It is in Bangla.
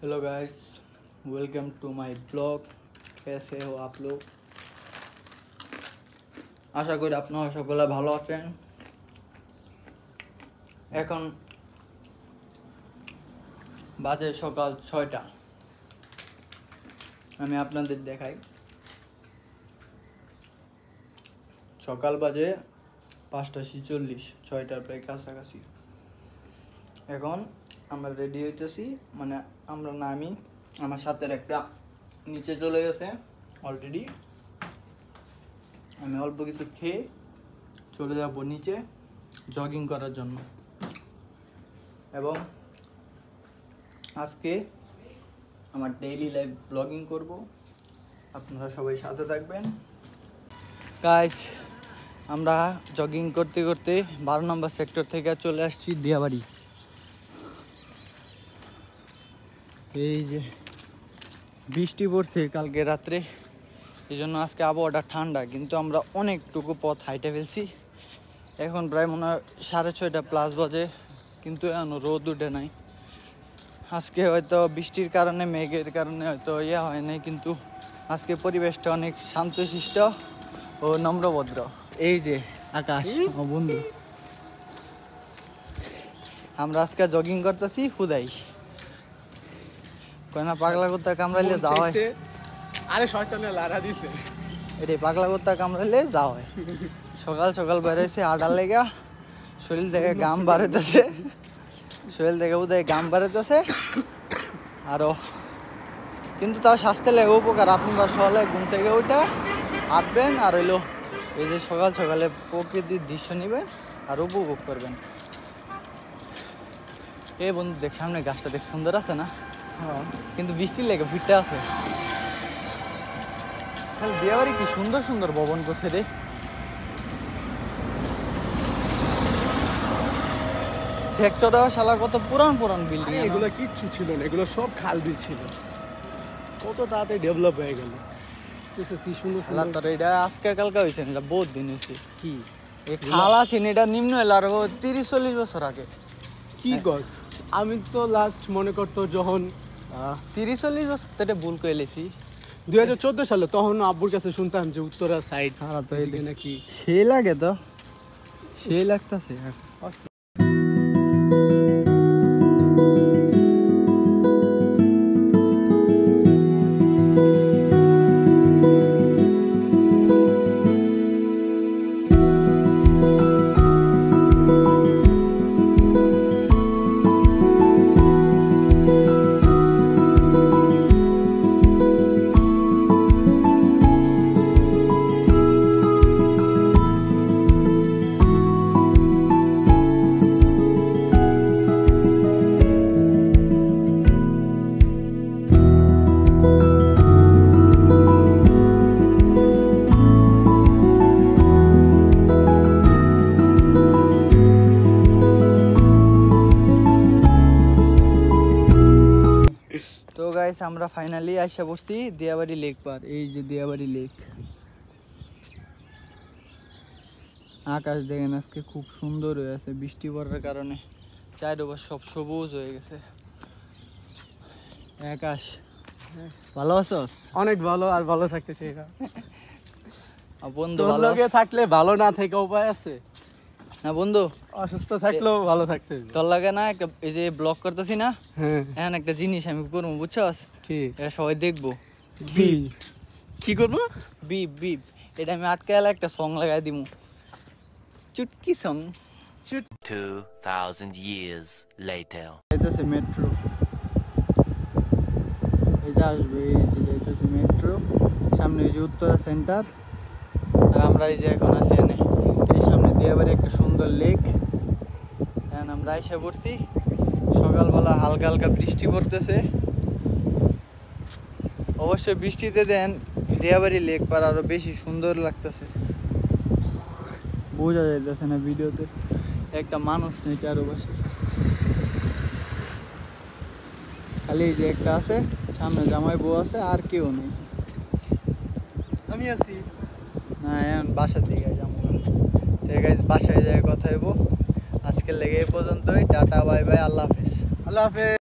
Hello guys, welcome to my blog. कैसे हो आप लोग? आशा करी আপনারা সকলে ভালো আছেন। এখন বাজে সকাল 6টা। আমি আপনাদের দেখাই, সকাল বাজে 5:46, 6টার প্রায় কাছাকাছি। এখন আমরা রেডি হইতেছি, মানে আমরা না, আমি আমার সাথে একটা নিচে চলে গেছে অলরেডি। আমি অল্প কিছু খেয়ে চলে যাব নিচে জগিং করার জন্য। এবং আজকে আমার ডেইলি লাইফ ব্লগিং করব, আপনারা সবাই সাথে থাকবেন। গাইস, আমরা জগিং করতে করতে 12 নম্বর সেক্টর থেকে চলে আসছি দিয়াবাড়ি। এই যে বৃষ্টি পড়ছে কালকে রাত্রে, এই জন্য আজকে আবহাওয়াটা ঠান্ডা, কিন্তু আমরা অনেকটুকু পথ হাইটে ফেলছি। এখন প্রায় মনে হয় 6:30 প্লাস বাজে, কিন্তু এখনো রোদ উঠে নাই। আজকে হয়তো বৃষ্টির কারণে, মেঘের কারণে হয়তো হয় নাই, কিন্তু আজকে পরিবেশটা অনেক শান্তশিষ্ট ও নম্রভদ্র। এই যে আকাশ, ও বন্ধু, আমরা আজকে জগিং করতেছি হুদাই। কয়না পাগলা কুত্তা কামড়াইলে যাওয়া হয়, আরে শয়তানে লারা দিছে এটাই পাগলা কুত্তা কামড়াইলে যাওয়া হয়। সকাল সকাল বেরোইছে আডার লেগা, শরীর থেকে গাম বাড়াইতেছে, শরীর থেকে উদয় গাম বাড়াইতেছে আরো, কিন্তু তাও স্বাস্থ্যের লেগে উপকার। আপনারা সকালে ঘুম থেকে ওইটা হাঁটবেন আর হইলো এই যে সকাল সকালে প্রকৃতির দৃশ্য নেবেন আর উপভোগ করবেন। এই বন্ধু দেখ, সামনে গাছটা দেখ, সুন্দর আছে না? কিন্তু বৃষ্টির লেগে ভিড়টা আছে। দিয়াবাড়ি কি সুন্দর সুন্দর ভবন করছে রে। সেক্টরটা শালা কত পুরান পুরান বিল্ডিং। এগুলো কিচ্ছু ছিল না, এগুলো সব খাল বিল ছিল। কত তাড়াতাড়ি ডেভেলপ হয়ে গেল। সুন্দর এটা আজকে কালকে হয়েছে, এটা বহুত দিন হয়েছে। কি খাল আছে এটা নিম্ন এলো আরো 30-40 বছর আগে। কি কর, আমি তো লাস্ট মনে করতো যখন 30-40 বছর এটা ভুল করে এলেছি 2014 সালে, তখন আব্বুর কাছে শুনতাম যে উত্তরা সাইড তো এদিকে নাকি সেই লাগে, তো সেই লাগতেছে। তো গাইস, আমরা ফাইনালি আইসা পড়ছি দিয়াবাড়ি লেক পার। এই যে দিয়াবাড়ি লেক, আকাশ দেখেন আজকে খুব সুন্দর হয়ে আছে বৃষ্টি পড়ার কারণে, চারোপাশ সব সবুজ হয়ে গেছে। আকাশ ভালো আছোস? অনেক ভালো, আর ভালো থাকতে চাই না। বন্ধু ভালো থাকলে ভালো না থেকে উপায় আছে না বন্ধু? অসুস্থ থাকলেও ভালো থাকতে হবে। তোর লাগে না একটা, এই যে ব্লগ করতেছি না, হ্যাঁ, এখন একটা জিনিস আমি করবো, বুঝছস? কি? এটা সবাই দেখবো। কি করবো? বিপ বিপ, এটা আমি আটকে এলে একটা সং লাগাই দিমু, চুটকি সং। 2000 years later. যাইতেছে মেট্রো, এই যে আসবে, এই যে যাইতেছে মেট্রো, সামনে এই যে উত্তরা সেন্টার। আর আমরা এই যে এখন আছি এনে, এই সামনে দিয়াবাড়ি একটা সুন্দর লেক। এখন আমরা এসে পড়ছি, সকালবেলা হালকা হালকা বৃষ্টি পড়তেছে। অবশ্যই বৃষ্টিতে দেন দিয়াবাড়ি লেক পার আরো বেশি সুন্দর লাগতেছে, বোঝা যাইতেছে না ভিডিওতে, একটা মানুষ নেই চারপাশে, খালি এই যে একটা আছে, সামনে জামাই বউ আছে, আর কেউ নেই। আমি আছি না, এখন বাসার দিকে যাবো। ঠিক আছে, বাসায় যাই কথা হইব। আজকের লেগে এই পর্যন্তই। টাটা, বাই বাই, আল্লাহ হাফেজ। আল্লাহ হাফেজ।